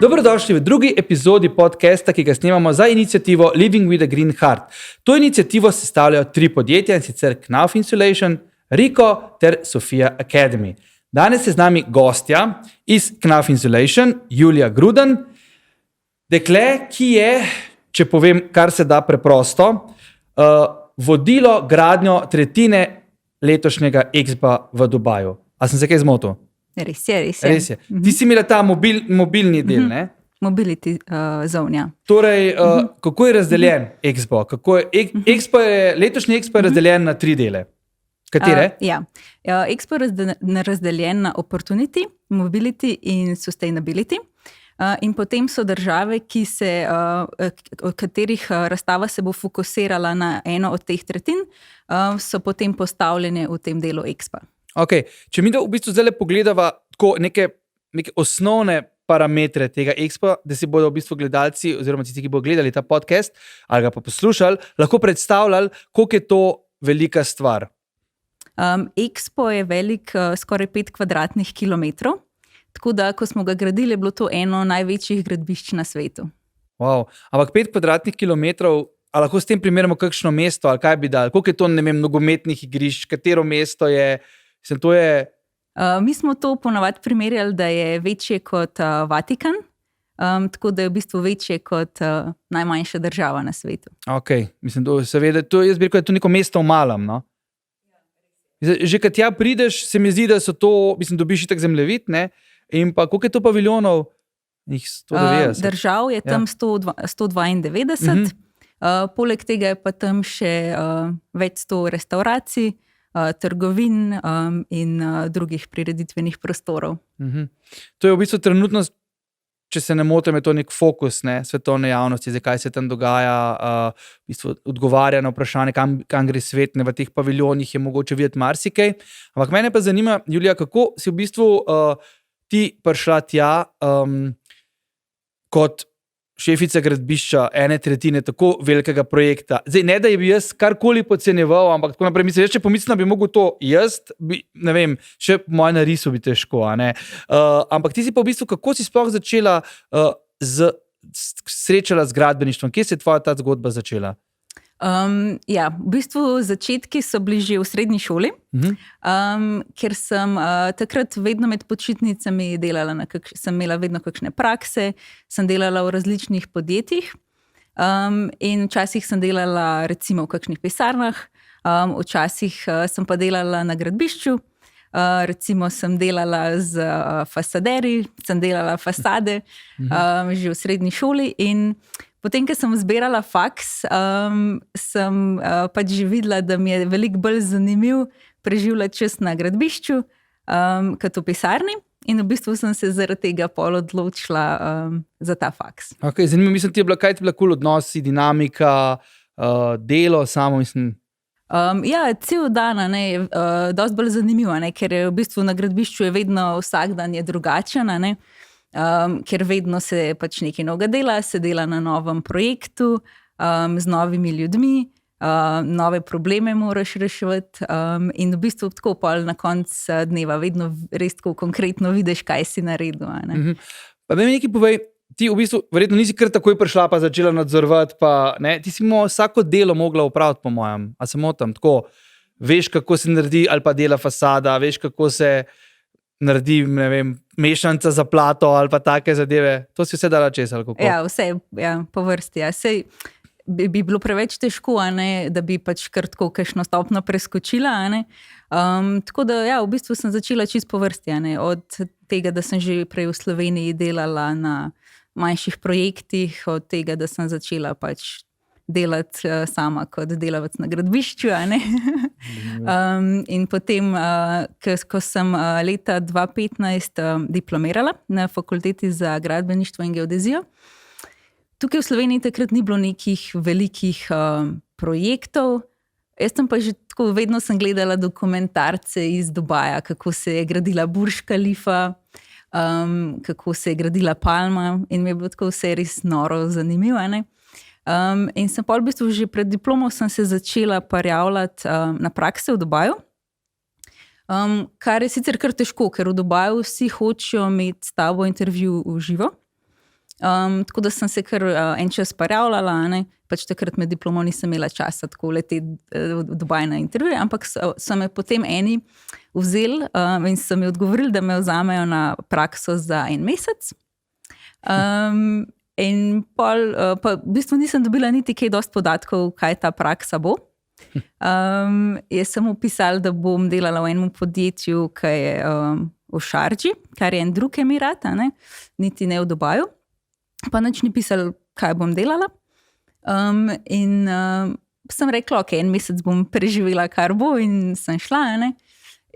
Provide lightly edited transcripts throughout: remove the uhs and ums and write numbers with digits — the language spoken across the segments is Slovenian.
Dobrodošli v drugi epizodi podcasta, ki ga snemamo za inicijativo Living with a Green Heart. To inicijativo sestavljajo 3 podjetja, in sicer Knauf Insulation, Rico ter Sofia Academy. Danes je z nami gostja iz Knauf Insulation, Julija Gruden, dekle, ki je, če povem kar se da preprosto, vodilo gradnjo tretjine letošnjega Expa v Dubaju. A sem se kaj zmotil? Res je. Ti si imela ta mobilni del, ne? Mobility zone, ja. Torej, kako je razdeljen Expo? Letošnji Expo je razdeljen na 3 dele. Katere? Expo je razdeljen na Opportunity, Mobility in Sustainability. In potem so države, od katerih razstava se bo fokusirala na eno od teh tretjin, so potem postavljene v tem delu Expa. Okay. Če mi da v bistvu zdaj pogledava tako neke osnovne parametre tega Expa, da si bodo v bistvu gledalci oziroma tisti, ki bodo gledali ta podcast ali ga pa poslušali, lahko predstavljali, koliko je to velika stvar. Expo je velik skoraj 5 kvadratnih kilometrov, tako da, ko smo ga gradili, je bilo to eno največjih gradbišč na svetu. Wow. Ampak 5 kvadratnih kilometrov, a lahko s tem primerjamo kakšno mesto ali kaj bi dali? Koliko je to, ne vem, nogometnih igrišč, katero mesto je? Mi smo to ponavadi primerjali, da je večje kot Vatikan, tako da je v bistvu večje kot najmanjša država na svetu. Ok, mislim, seveda, jaz bi rekel, da je to neko mesto v malem, no? Že kad tja prideš, se mi zdi, da so to, mislim, dobiš itak zemljevid, ne? In pa koliko je to paviljonov? 190. Držav je tam 192, poleg tega je pa tam še več 100 restauracij, trgovin in drugih prireditvenih prostorov. To je v bistvu trenutno, če se ne motim, je to nek fokus, ne, svetovne javnosti, zakaj se tam dogaja, v bistvu odgovarja na vprašanje, kam gre svet, ne, v teh paviljonih je mogoče videti marsikaj. Ampak mene pa zanima, Julija, kako si v bistvu ti prišla tja kot šefica gradbišča ene tretjine tako velikega projekta. Zdaj, ne da bi jaz karkoli podcenjeval, ampak tako naprej, mislim, če pomislim, bi mogel to jaz, ne vem, še moj narisu bi težko, a ne. Ampak ti si pa v bistvu, kako si sploh začela srečala z gradbeništvom? Kje se je tvoja ta zgodba začela? V bistvu začetki so bili že v srednji šoli, ker sem takrat vedno med počitnicami delala, sem imela vedno kakšne prakse, sem delala v različnih podjetjih in včasih sem delala recimo v kakšnih pisarnah, včasih sem pa delala na gradbišču, recimo sem delala z fasaderji, sem delala fasade že v srednji šoli in potem, ko sem zbirala faks, sem pač že videla, da mi je veliko bolj zanimiv preživljati čas na gradbišču kot v pisarni in v bistvu sem se zaradi tega pol odločila za ta faks. Ok, zanimivo, mislim, kaj ti je bila cool odnosi, dinamika, delo samo, mislim? Cel dan je dosti bolj zanimivo, ker je v bistvu na gradbišču je vedno vsak dan je drugačen, ker vedno se pač nekaj novega dela, se dela na novem projektu, z novimi ljudmi, nove probleme moraš reševati in v bistvu tako pol na koncu dneva vedno res tako konkretno vidiš, kaj si naredil. Pa da mi nekaj povej, ti v bistvu verjetno nisi kar takoj prišla pa začela nadzorovati, pa ne, ti si vsako delo mogla opraviti po mojem, a se motim, tako, veš kako se naredi ali pa dela fasada, veš kako se naredi, ne vem, mešanca za plato ali pa take zadeve. To si vse dala čez, ali kako? Vse, po vrsti. Sej bi bilo preveč težko, da bi pač kar tako kakšno stopno preskočila. Tako da, v bistvu sem začela čisto po vrsti. Od tega, da sem že prej v Sloveniji delala na manjših projektih, od tega, da sem začela pač delati sama kot delavec na gradbišču. In potem, ko sem leta 2015 diplomirala na fakulteti za gradbeništvo in geodezijo, tukaj v Sloveniji takrat ni bilo nekih velikih projektov. Jaz sem pa že tako, vedno sem gledala dokumentarce iz Dubaja, kako se je gradila Burj Khalifa, kako se je gradila Palma in mi je bilo tako vse res noro zanimivo, in sem pa v bistvu že pred diplomo sem se začela prijavljati na prakse v Dubaju, kar je sicer kar težko, ker v Dubaju vsi hočejo imeti s tabo intervju v živo, Tako da sem se kar en čas parjavljala, pač takrat med diplomo nisem imela časa tako leteti v Dubaj na intervju, ampak so me potem eni vzeli in so mi odgovorili, da me vzamejo na prakso za 1 mesec. In pol, pa v bistvu nisem dobila niti kaj dosti podatkov, kaj ta praksa bo. Jaz sem opisala, da bom delala v enem podjetju, ki je v Šardži, kar je en drug emirat, niti ne v Dubaju. Pa nič ni pisalo, kaj bom delala. Sem rekla, ok, 1 mesec bom preživela, kar bo, in sem šla.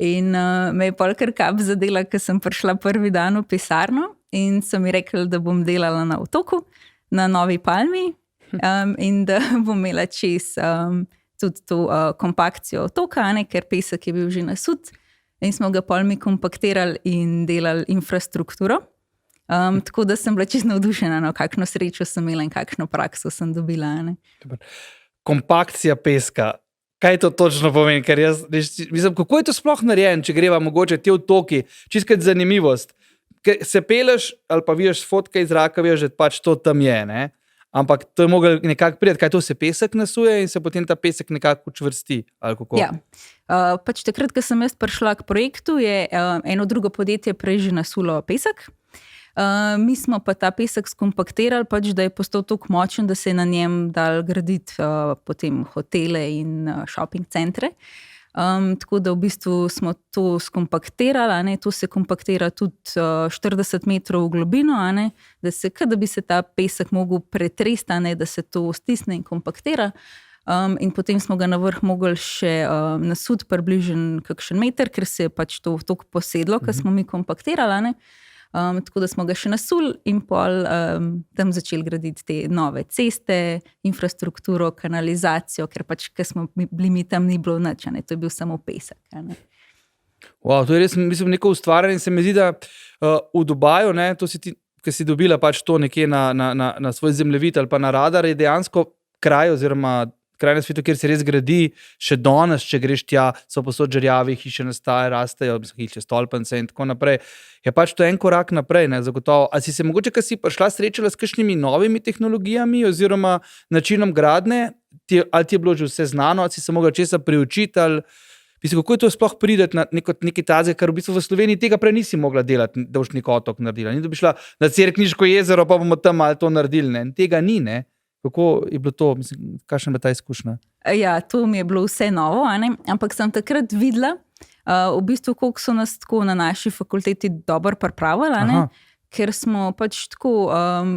In me je pol kar kap zadela, ker sem prišla prvi dan v pisarno in so mi rekli, da bom delala na otoku, na Novi Palmi, in da bom imela čez tudi to kompakcijo otoka, ker pesek je bil že nasut in smo ga pol mi kompaktirali in delali infrastrukturo. Tako da sem bila čisto navdušena, kakšno srečo sem imela in kakšno prakso sem dobila. Kompakcija peska. Kaj to točno pomeni? Ker jaz mislim, kako je to sploh narejen, če greva mogoče te otoki, čisto zanimivost. Ker se peleš ali pa vidiš fotke iz zraka, vidiš, da pač to tam je, ne? Ampak to je mogel nekako priti, kaj to se pesek nasuje in se potem ta pesek nekako učvrsti, ali kako? Ja. Pač takrat, ko sem jaz prišla k projektu, je eno drugo podjetje prej že nasulo pesek. Mi smo pa ta pesek skompaktirali, pač, da je postal toliko močen, da se je na njem dal graditi potem hotele in shopping centre. Tako da v bistvu smo to skompaktirali, to se kompaktira tudi 40 metrov v globino, da bi se ta pesek mogel pretresti, da se to stisne in kompaktira. In potem smo ga na vrh mogli še nasut približno kakšen meter, ker se je pač to toliko posedlo, ker smo mi kompaktirali. Tako da smo ga še nasuli in pol tam začeli graditi te nove ceste, infrastrukturo, kanalizacijo, ker pač, ker smo bili mi tam, ni bilo nič, to je bil samo pesek. Wow, to je res, mislim, neko ustvarjanje. Se mi zdi, da v Dubaju, to si ti, ki si dobila pač to nekje na svoj zemljevid ali pa na radar, je dejansko kraj oziroma kraj na svetu, kjer se res gradi, še danes, če greš tja, so posod žerjavi, hiše nastaje, rastejo, hiše, stolpence in tako naprej. Je pač to en korak naprej, zagotovo. A si se mogoče, ko si prišla, srečala s kakšnimi novimi tehnologijami oziroma načinom gradnje, ali ti je bilo že vse znano, ali si se mogla česa priučiti, ali mislim, kako je to sploh prideti na neki taze, kar v bistvu v Sloveniji tega prej nisi mogla delati, da boš neki otok naredila. Ni da bi šla na Cerkniško jezero, pa bomo tam malo to naredili, ne? Tega ni, ne? Kako je bilo to? Mislim, kakšna je ta izkušnja? Ja, to mi je bilo vse novo, ampak sem takrat videla, v bistvu, koliko so nas tako na naši fakulteti dobro pripravili, ker smo pač tako,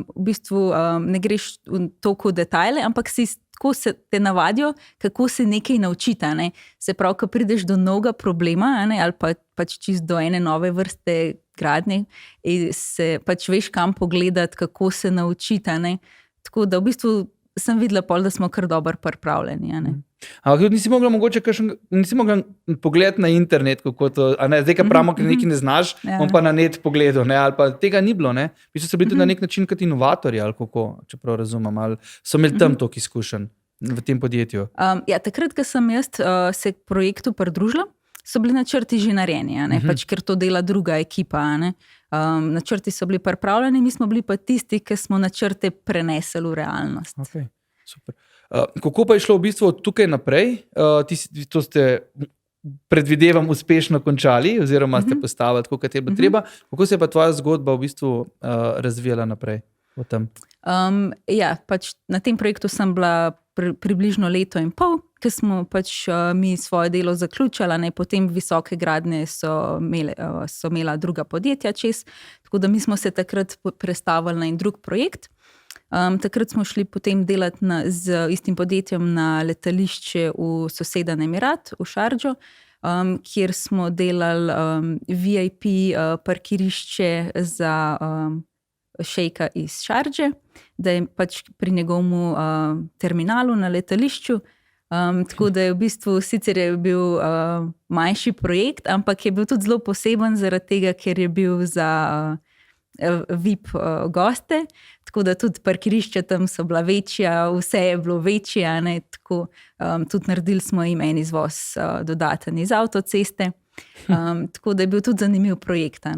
v bistvu ne greš toliko v detajle, ampak tako se te navadijo, kako se nekaj naučiti. Se pravi, ko prideš do novega problema ali pač čist do ene nove vrste gradnje, se pač veš, kam pogledati, kako se naučiti. Tako da v bistvu sem videla pol, da smo kar dobro pripravljeni. Ampak nisi mogla mogoče nisi mogla pogledati na internet, kako to, zdaj, ko pravimo, ker nekaj ne znaš, bom pa na net pogledal, ali pa tega ni bilo, ne? Vi so bili tudi na nek način kot inovatorji, ali kako, čeprav razumem, ali so imeli tam toliko izkušenj v tem podjetju? Ja, takrat, ko sem jaz se k projektu pridružila, so bili načrti že narejeni, pač, ker to dela druga ekipa, načrti so bili pripravljeni, mi smo bili pa tisti, ki smo načrte prenesli v realnost. Okay, super. Kako pa je šlo v bistvu od tukaj naprej? To ste, predvidevam, uspešno končali oziroma ste postavili tako, kot je bilo treba. Kako se je pa tvoja zgodba v bistvu razvijala naprej? Ja, pač na tem projektu sem bila približno 1,5 leta, ker smo pač mi svoje delo zaključali, potem visoke gradnje so imela druga podjetja čez, tako da mi smo se takrat prestavili na en drug projekt. Takrat smo šli potem delati z istim podjetjem na letališče v soseden emirat, v Šardžo, kjer smo delali VIP parkirišče za šejka iz Šardže, da je pač pri njegovemu terminalu na letališču. Tako da je v bistvu, sicer je bil manjši projekt, ampak je bil tudi zelo poseben zaradi tega, ker je bil za VIP goste, tako da tudi parkirišča tam so bila večja, vse je bilo večje, tako tudi naredili smo jim en izvoz dodaten iz avtoceste, tako da je bil tudi zanimiv projekt.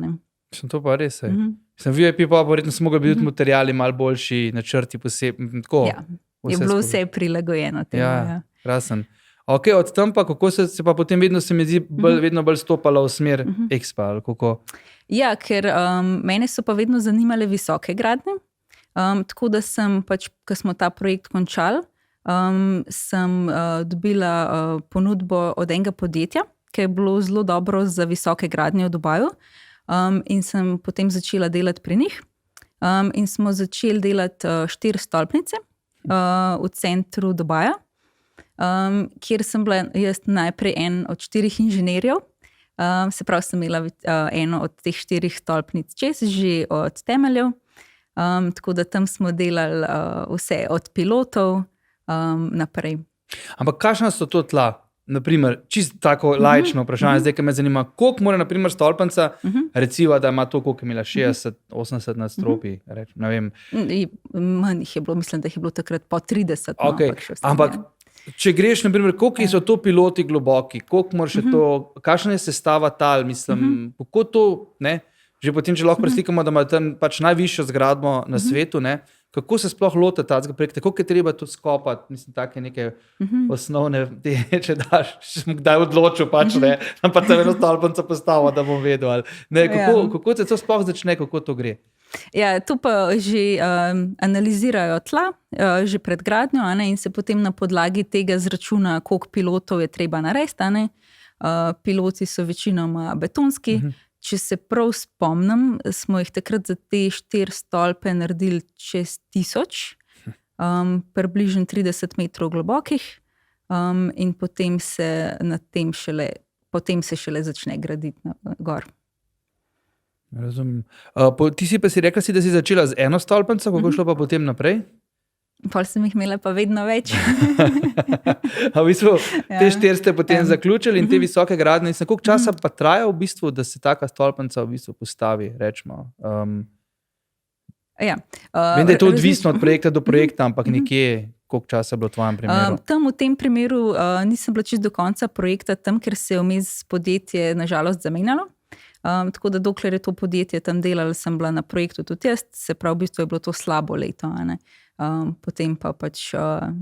To pa res je. Sem VIP pa verjetno so mogli biti materiali malo boljši, načrti posebni. Ja, je bilo vse prilagojeno temu. Ja, krasen. Ok, od tam pa, kako se pa potem vedno, se mi zdi, vedno bolj stopala v smer Expa, ali kako? Ja, ker mene so pa vedno zanimale visoke gradnje. Tako da sem pač, ko smo ta projekt končali, sem dobila ponudbo od enega podjetja, ki je bilo zelo dobro za visoke gradnje v Dubaju, in sem potem začela delati pri njih. In smo začeli delati 4 stolpnice v centru Dubaja, kjer sem bila jaz najprej en od 4 inženirjev. Se pravi, sem imela eno od teh 4 stolpnic čez, že od temeljev. Tako da tam smo delali vse od pilotov naprej. Ampak kakšna so to tla? Naprimer, čisto tako laično vprašanje, zdaj, ki me zanima, koliko mora, naprimer, stolpnica, recimo, da ima to, koliko je imela 60-80 nadstropij, ne vem. Manj jih je bilo, mislim, da jih je bilo takrat po 30. Okay. Ampak, če greš, naprimer, koliko so to piloti globoki, koliko moraš to, kakšna je sestava tal, mislim, kako to, ne, že potem, če lahko preslikamo, da ima tam pač najvišjo zgradbo na svetu, ne, kako se sploh lota tega projekta, koliko je treba to skopati, mislim, take neke osnovne, če daš, če sem kdaj odločil, pač ne, pa tam eno stolpnico postavil, da bom vedel, ali, ne, kako se to sploh začne, kako to gre? Ja, tu pa že analizirajo tla, že pred gradnjo, in se potem na podlagi tega zračuna, koliko pilotov je treba narediti. Piloti so večinoma betonski. Če se prav spomnim, smo jih takrat za te 4 stolpe naredili čez 1000, približno 30 metrov globokih, in potem se šele začne graditi gor. Razumem. Ti si pa rekla, da si začela z eno stolpnico, kako je šlo pa potem naprej? Pol sem jih imela pa vedno več. V bistvu, te 4 ste potem zaključili in te visoke gradnje. Koliko časa pa traja v bistvu, da se taka stolpnica v bistvu postavi, rečemo? Ja. Vem, da je to odvisno od projekta do projekta, ampak nekje, koliko časa je bilo v tvojem primeru? Tam v tem primeru nisem bila čisto do konca projekta tam, ker se je vmes podjetje nažalost zamenjalo. Tako da dokler je to podjetje tam delalo, sem bila na projektu tudi jaz, se pravi, v bistvu je bilo to slabo leto, potem pa pač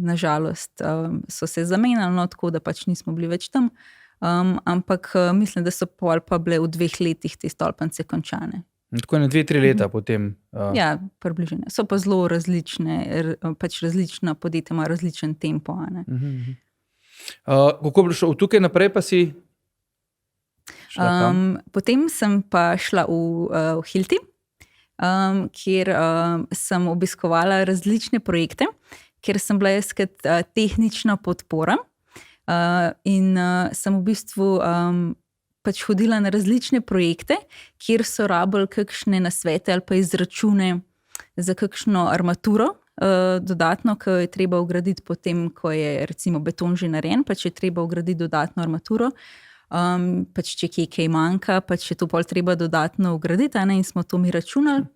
nažalost so se zamenjali, tako da pač nismo bili več tam, ampak mislim, da so pa bile v 2 letih te stolpnice končane. Tako je na 2-3 leta potem. Ja, približno. So pa zelo različne, pač različna podjetja ima različen tempo. Kako bi šel tukaj naprej, pa si šla kam? Potem sem pa šla v Hilti, kjer sem obiskovala različne projekte, kjer sem bila jaz kot tehnična podpora, in sem v bistvu pač hodila na različne projekte, kjer so rabili kakšne nasvete ali pa izračune za kakšno armaturo dodatno, ki je treba vgraditi potem, ko je recimo beton že narejen, pač je treba vgraditi dodatno armaturo. Pač če kaj manjka, pač je to pol treba dodatno vgraditi, in smo to mi računali.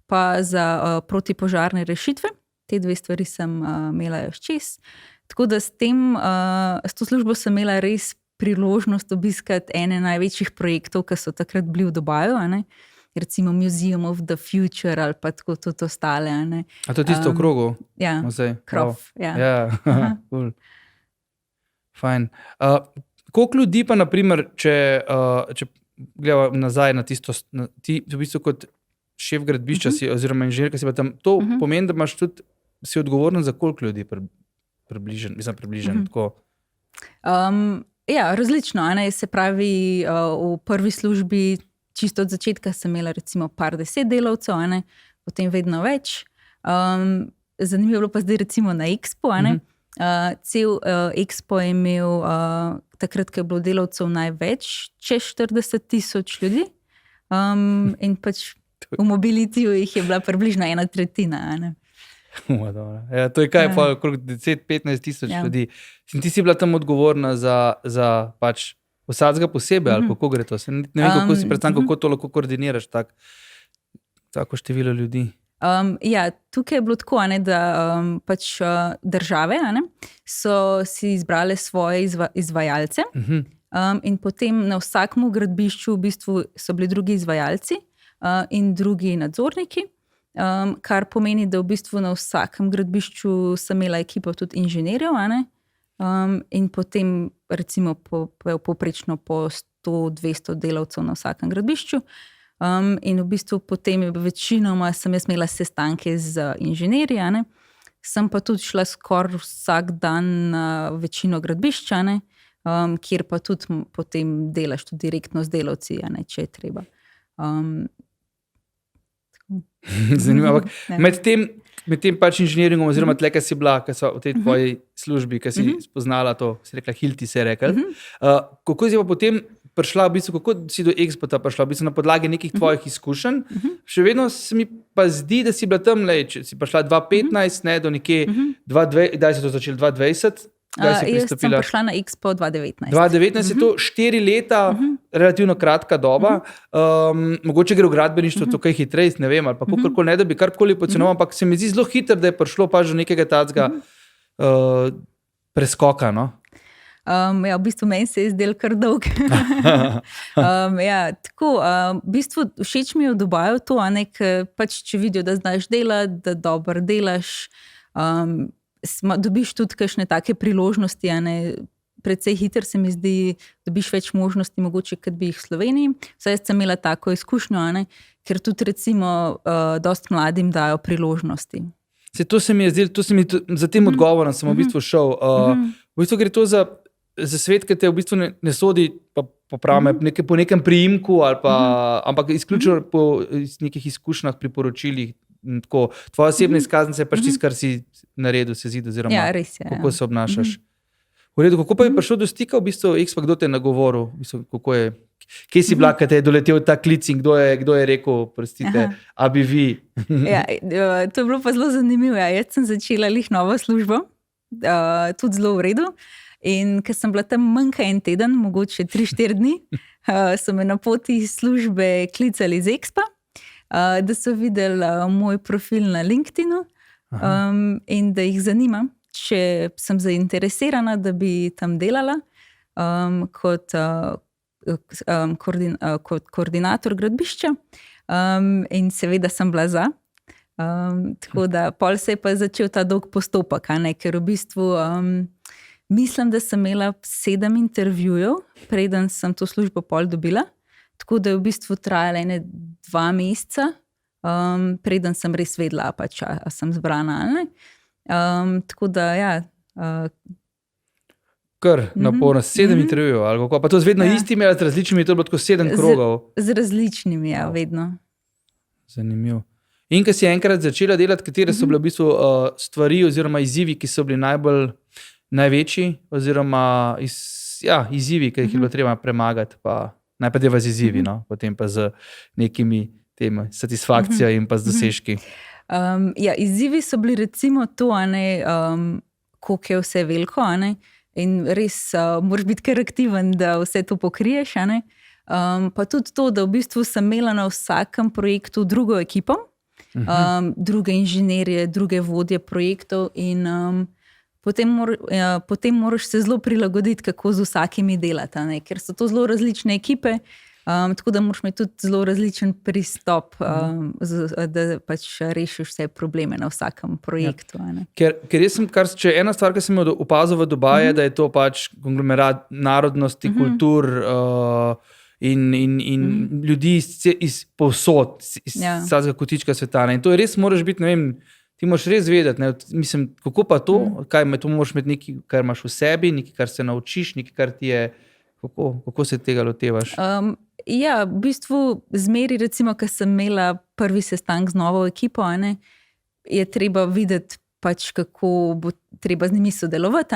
Pa za protipožarne rešitve, te 2 stvari sem imela još čez. Tako da s to službo sem imela res priložnost obiskati ene največjih projektov, ki so takrat bili v Dubaju, recimo Museum of the Future ali pa tako tudi ostale. A to je tisto v krogu? Ja, krov. Ja, cool. Fajn. Koliko ljudi pa, naprimer, če gledamo nazaj na tisto, ti v bistvu kot šef gradbišča si, oziroma inženirka si pa tam, to pomeni, da imaš tudi, si odgovoren za koliko ljudi približen, tako? Ja, različno, se pravi, v prvi službi čisto od začetka sem imela recimo par 10 delavcev, potem vedno več. Zanimivo je bilo pa zdaj recimo na Expo, cel Expo je imel takrat, ko je bilo delavcev največ, čez 40,000 ljudi, in pač v Mobilitiju jih je bila približno 1/3. Ja, to je kaj, okrog 10-15 tisoč ljudi. In ti si bila tam odgovorna za pač vsakega posebej, ali kako gre to? Ne vem, kako si predstavljam, kako to lahko koordiniraš, tako število ljudi. Ja, tukaj je bilo tako, da pač države so si izbrale svoje izvajalce, in potem na vsakem gradbišču v bistvu so bili drugi izvajalci, in drugi nadzorniki. Kar pomeni, da v bistvu na vsakem gradbišču sem imela ekipo tudi inženirjev, in potem recimo povprečno po 100-200 delavcev na vsakem gradbišču. In v bistvu potem večinoma sem jaz imela sestanke z inženirji, sem pa tudi šla skoraj vsak dan na večino gradbišča, kjer pa tudi potem delaš tudi direktno z delavci, če je treba. Zanimivo. Med tem pač inženiringom, oziroma tle, ki si bila, ki so v tej tvoji službi, ki si spoznala to, si rekla, Hilti se je rekel. Kako si pa potem prišla, v bistvu, kako si do Expota prišla, v bistvu na podlagi nekih tvojih izkušenj? Še vedno se mi pa zdi, da si bila tam, če si prišla 2015, do nekje 2020, kdaj si to začela, 2020? Jaz sem prišla na Expo 2019. 2019 je to 4 leta, relativno kratka doba. Mogoče gre v gradbeništvo to kaj hitreje, ne vem, ali pa kakorkoli, ne da bi karkoli pocenoval, ampak se mi zdi zelo hitro, da je prišlo pač do nekega takega preskoka. No? V bistvu meni se je zdel kar dolg. V bistvu všeč mi je v Dubaju to, pač če vidijo, da znaš delati, da dobro delaš, dobiš tudi kakšne take priložnosti, precej hitro se mi zdi, dobiš več možnosti, mogoče, kot bi jih v Sloveniji. Vsaj jaz sem imela tako izkušnjo, ker tudi recimo dosti mladim dajo priložnosti. To se mi je zdelo, za tem odgovorom sem v bistvu šel. V bistvu gre to za svet, ki te v bistvu ne sodi po nekem priimku, ali pa, ampak izključno po nekih izkušnjah, priporočilih. Tako, tvoja osebna izkaznica je pač tisto, kar si naredil, se zdi, oziroma res je, kako se obnašaš. V redu, kako pa je prišel do stika v bistvu Expo, kdo te je nagovoril? Kako je, kje si bila, kad te je doletel ta klic in kdo je rekel, prostite, a bi vi? To je bilo pa zelo zanimivo. Jaz sem začela novo službo, tudi zelo v redu. In ker sem bila tam manj kot en teden, mogoče 3-4 dni, so me na poti iz službe klicali iz Expa, da so videli moj profil na LinkedInu in da jih zanima, če sem zainteresirana, da bi tam delala kot koordinator gradbišča. In seveda sem bila za. Tako da pol se je pa začel ta dolg postopek, ker v bistvu mislim, da sem imela 7 intervjujev, preden sem to službo pol dobila. Tako da je v bistvu trajala 2 meseca, preden sem res vedela, a sem zbrana ali ne. Tako da, Kar naporno, 7 intervjujev, ali kako? Pa to z vedno istimi, ali z različnimi, to je bilo tako 7 krogov? Z različnimi, vedno. Zanimivo. In ko si enkrat začela delati, katere so bile v bistvu stvari oziroma izzivi, ki so bili največji, oziroma izzivi, ki jih je bilo treba premagati, pa najprej deva z izzivi, potem pa z nekimi temi satisfakcijo in pa z dosežki. Izzivi so bili recimo to, koliko je vse veliko, in res moraš biti kar aktiven, da vse to pokriješ. Pa tudi to, da v bistvu sem imela na vsakem projektu drugo ekipo, druge inženirje, druge vodje projektov in potem moraš se zelo prilagoditi, kako z vsakimi delati, ker so to zelo različne ekipe, tako da moraš imeti tudi zelo različen pristop, da pač rešiš vse probleme na vsakem projektu. Ker jaz sem, če ena stvar, ki sem jo opazil v Dubaju, da je to pač konglomerat narodnosti, kultur in ljudi iz povsod, iz vsakega kotička sveta. In to je res, moraš biti, ne vem, ti moraš res vedeti, mislim, kako pa to, to moraš imeti nekaj, kar imaš v sebi, nekaj, kar se naučiš, nekaj, kar ti je, kako se tega lotevaš? V bistvu zmeri, recimo, ko sem imela prvi sestanek z novo ekipo, je treba videti pač, kako bo treba z njimi sodelovati,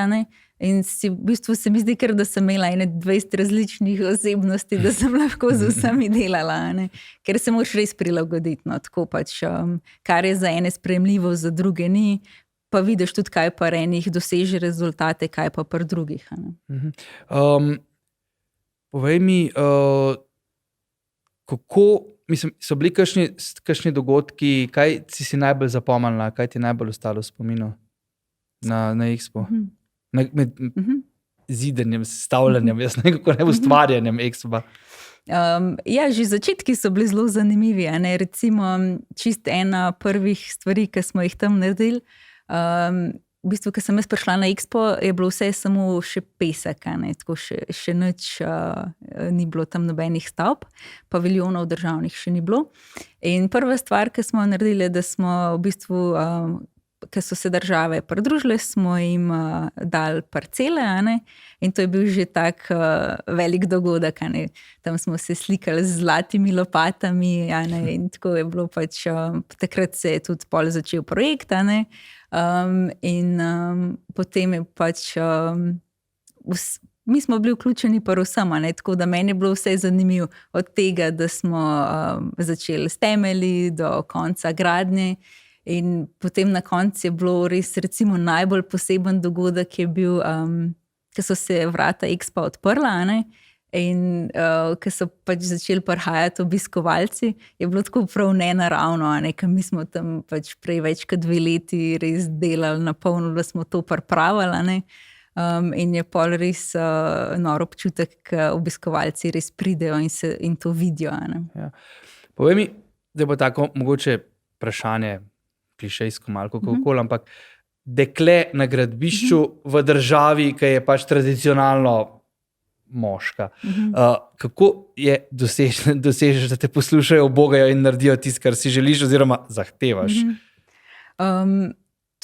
in v bistvu se mi zdi, da sem imela 20 različnih osebnosti, da sem lahko z vsemi delala, ker se moraš res prilagoditi, tako pač, kar je za ene sprejemljivo, za druge ni, pa vidiš tudi, kaj pa enih doseže rezultate, kaj pa pri drugih. Povej mi, kako, mislim, so bili kakšni dogodki, kaj si najbolj zapomnila, kaj ti najbolj ostalo v spominu na Expo? Med zidanjem, stavljanjem, jaz nekako ustvarjanjem Expo. Ja, že začetki so bili zelo zanimivi. Recimo, čist ena prvih stvari, ki smo jih tam naredili. V bistvu, ko sem jaz prišla na Expo, je bilo vse samo še pesek, tako še nič ni bilo tam nobenih stavb, paviljonov državnih še ni bilo. In prva stvar, ki smo naredili, da smo v bistvu, ko so se države pridružile, smo jim dali parcele, in to je bil že tak velik dogodek. Tam smo se slikali z zlatimi lopatami, in tako je bilo pač, takrat se je tudi pol začel projekt, in potem je pač, mi smo bili vključeni pa vsem, tako da meni je bilo vse zanimivo od tega, da smo začeli s temelji do konca gradnje. In potem na koncu je bilo res recimo najbolj poseben dogodek je bil, ko so se vrata Expa odprla, in ko so pač začeli prihajati obiskovalci, je bilo tako prav nenaravno, ker mi smo tam pač prej več kot 2 leti res delali na polno, da smo to pripravili, in je pol res nor občutek, ko obiskovalci res pridejo in to vidijo. Ja. Povej mi, da bo tako mogoče vprašanje, klišejsko malo kakorkoli, ampak dekle na gradbišču v državi, ki je pač tradicionalno moška. Kako je dosežeš, da te poslušajo, obogajo in naredijo tisto, kar si želiš oziroma zahtevaš?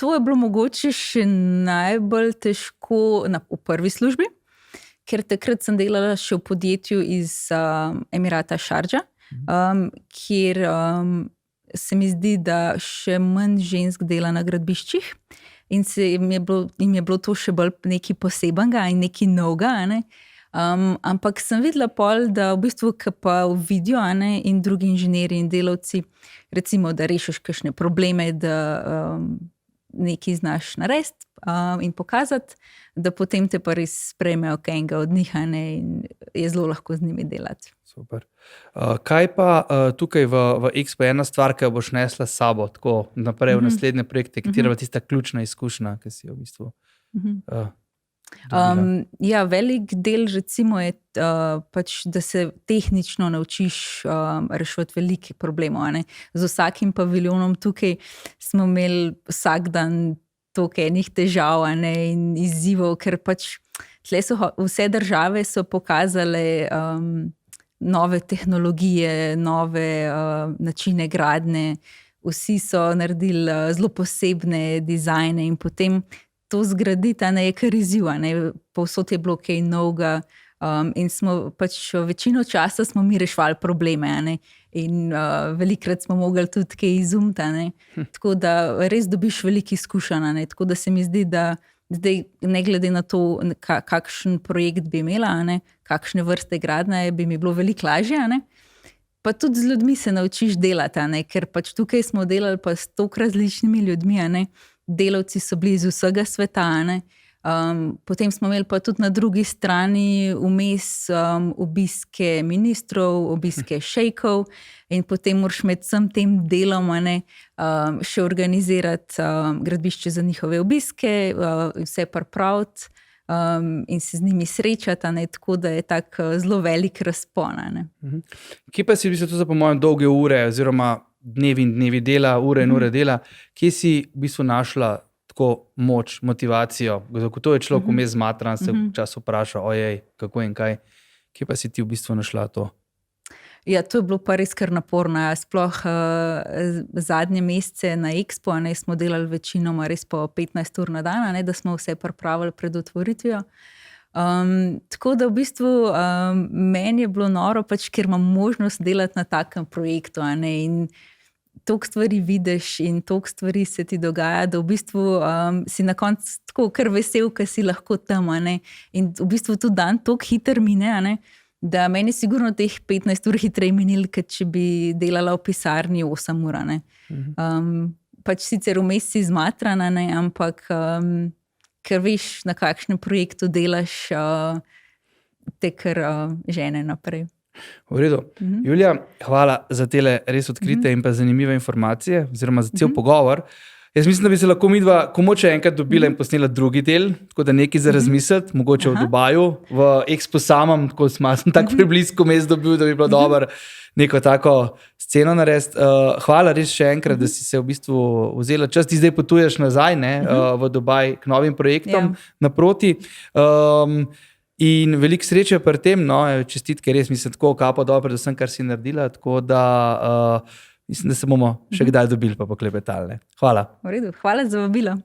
To je bilo mogoče še najbolj težko v prvi službi, ker takrat sem delala še v podjetju iz Emirata Šardža, kjer se mi zdi, da še manj žensk dela na gradbiščih in jim je bilo to še bolj nekaj posebenega in nekaj novega, ampak sem videla pol, da v bistvu, ko pa vidijo in drugi inženirji in delavci, recimo, da rešiš kakšne probleme, da nekaj znaš narediti in pokazati, da potem te pa res sprejmejo enega od njih in je zelo lahko z njimi delati. Super. Kaj pa tukaj v Expo ena stvar, ki jo boš nesla s sabo tako naprej v naslednje projekte, katera je tista ključna izkušnja, ki si jo v bistvu ja, velik del recimo je pač, da se tehnično naučiš reševati velike problemov. Z vsakim paviljonom tukaj smo imeli vsak dan toliko enih težav in izzivov, ker pač vse države so pokazale nove tehnologije, nove načine gradnje, vsi so naredili zelo posebne dizajne in potem to zgraditi je kar izziv, povsod je bilo kaj novega in smo pač večino časa smo mi reševali probleme in velikrat smo mogli tudi kaj izumiti, tako da res dobiš veliko izkušenj, tako da se mi zdi, da zdaj ne glede na to, kakšen projekt bi imela, kakšne vrste gradnje, bi mi bilo veliko lažje, pa tudi z ljudmi se naučiš delati, ker pač tukaj smo delali pa s toliko različnimi ljudmi, delavci so bili iz vsega sveta, potem smo imeli pa tudi na drugi strani vmes obiske ministrov, obiske šejkov in potem moraš med vsem tem delom še organizirati gradbišče za njihove obiske, vse pripraviti in se z njimi srečati, tako da je tak zelo velik razpon. Kje pa si v bistvu to za po mojem dolge ure oziroma dnevi in dnevi dela, ure in ure dela, kje si v bistvu našla tako moč, motivacijo, ko je človek vmes zmatran, se včasih vpraša, ojej, kako in kaj, kje pa si ti v bistvu našla to? Ja, to je bilo pa res kar naporno, sploh zadnje mesece na Expo, smo delali večinoma res po 15 ur na dan, da smo vse pripravili pred otvoritvijo. Tako da v bistvu meni je bilo noro, pač, ker imam možnost delati na takem projektu, in toliko stvari vidiš in toliko stvari se ti dogaja, da v bistvu si na koncu tako kar vesel, ker si lahko tam, in v bistvu tudi dan toliko hitro mine, da meni sigurno teh 15 ur hitreje minili, kot če bi delala v pisarni 8 ur. Pač sicer vmes si zmatran, ampak ker veš, na kakšnem projektu delaš, te kar žene naprej. V redu. Julija, hvala za tele res odkrite in pa zanimive informacije oziroma za cel pogovor. Jaz mislim, da bi se lahko midva komoče enkrat dobila in posnela drugi del, tako da nekaj za razmisliti, mogoče v Dubaju, v Expo samem, tako sem tako približko mes dobil, da bi bilo dobro neko tako sceno narediti. Hvala res še enkrat, da si se v bistvu vzela čas. Ti zdaj potuješ nazaj v Dubaj k novim projektom naproti. In veliko sreče pri tem, čestitke, res mislim, tako kapo dobro, predvsem, kar si naredila, tako da mislim, da se bomo še kdaj dobili pa poklepetali. Hvala. V redu, hvala za vabilo.